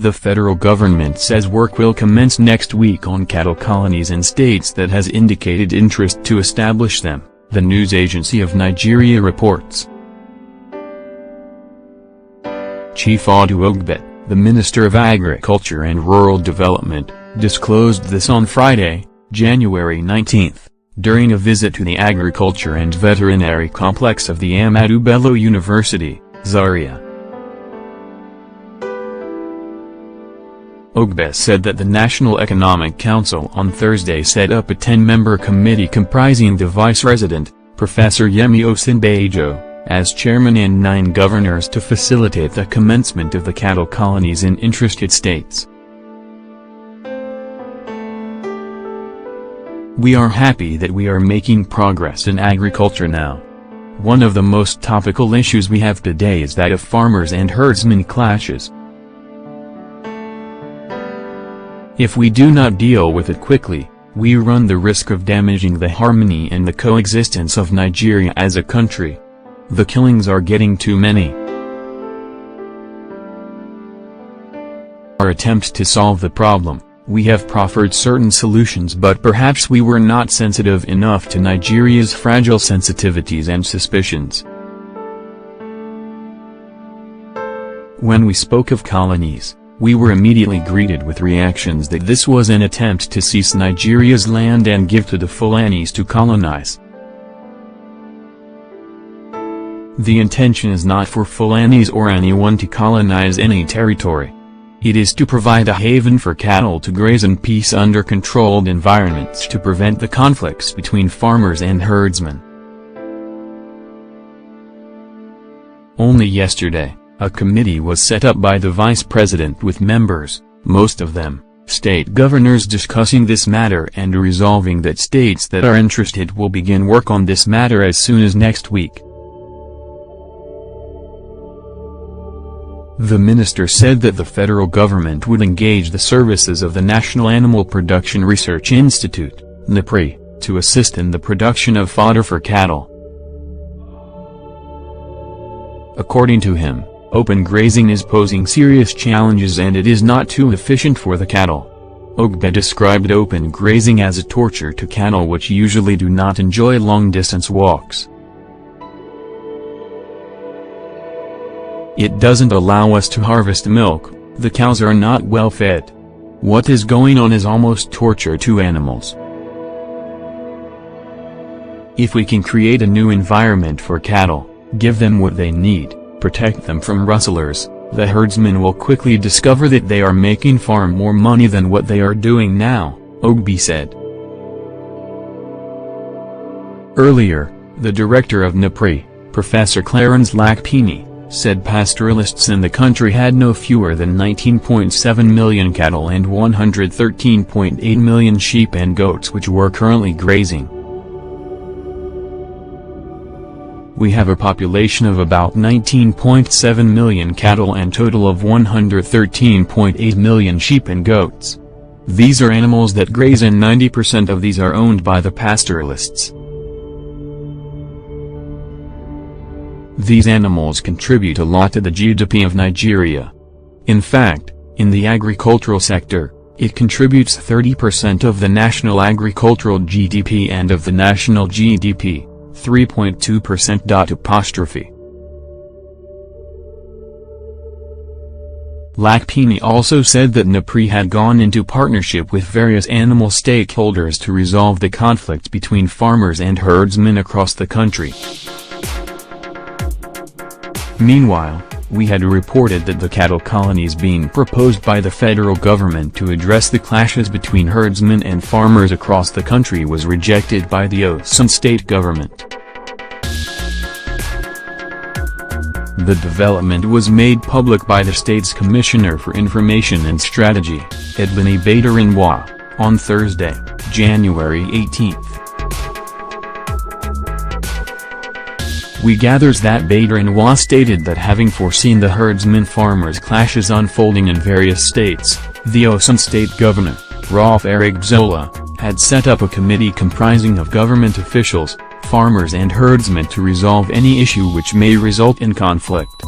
The federal government says work will commence next week on cattle colonies in states that has indicated interest to establish them, the news agency of Nigeria reports. Chief Adu Ogbe, the Minister of Agriculture and Rural Development, disclosed this on Friday, January 19, during a visit to the Agriculture and Veterinary Complex of the Ahmadu Bello University, Zaria. Ogbe said that the National Economic Council on Thursday set up a 10-member committee comprising the Vice-President, Professor Yemi Osinbajo, as chairman and 9 governors to facilitate the commencement of the cattle colonies in interested states. We are happy that we are making progress in agriculture now. One of the most topical issues we have today is that of farmers and herdsmen clashes. If we do not deal with it quickly, we run the risk of damaging the harmony and the coexistence of Nigeria as a country. The killings are getting too many. Our attempts to solve the problem, we have proffered certain solutions, but perhaps we were not sensitive enough to Nigeria's fragile sensitivities and suspicions. When we spoke of colonies, we were immediately greeted with reactions that this was an attempt to seize Nigeria's land and give to the Fulanis to colonize. The intention is not for Fulanis or anyone to colonize any territory. It is to provide a haven for cattle to graze in peace under controlled environments to prevent the conflicts between farmers and herdsmen. Only yesterday, a committee was set up by the Vice President with members, most of them, state governors, discussing this matter and resolving that states that are interested will begin work on this matter as soon as next week. The minister said that the federal government would engage the services of the National Animal Production Research Institute, NAPRI, to assist in the production of fodder for cattle. According to him, open grazing is posing serious challenges and it is not too efficient for the cattle. Ogbe described open grazing as a torture to cattle which usually do not enjoy long-distance walks. It doesn't allow us to harvest milk, the cows are not well fed. What is going on is almost torture to animals. If we can create a new environment for cattle, give them what they need, protect them from rustlers, the herdsmen will quickly discover that they are making far more money than what they are doing now, Ogbe said. Earlier, the director of NAPRI, Professor Clarence Lakpini, said pastoralists in the country had no fewer than 19.7 million cattle and 113.8 million sheep and goats which were currently grazing. We have a population of about 19.7 million cattle and total of 113.8 million sheep and goats. These are animals that graze and 90% of these are owned by the pastoralists. These animals contribute a lot to the GDP of Nigeria. In fact, in the agricultural sector, it contributes 30% of the national agricultural GDP and of the national GDP. 3.2%. Lakpini also said that NAPRI had gone into partnership with various animal stakeholders to resolve the conflict between farmers and herdsmen across the country. Meanwhile, we had reported that the cattle colonies being proposed by the federal government to address the clashes between herdsmen and farmers across the country was rejected by the Osun state government. The development was made public by the state's Commissioner for Information and Strategy, Edwini Badarinwa, on Thursday, January 18. We gathers that Badarinwa stated that having foreseen the herdsman-farmers clashes unfolding in various states, the Osun state governor, Rauf Arigzola, had set up a committee comprising of government officials, farmers and herdsmen to resolve any issue which may result in conflict.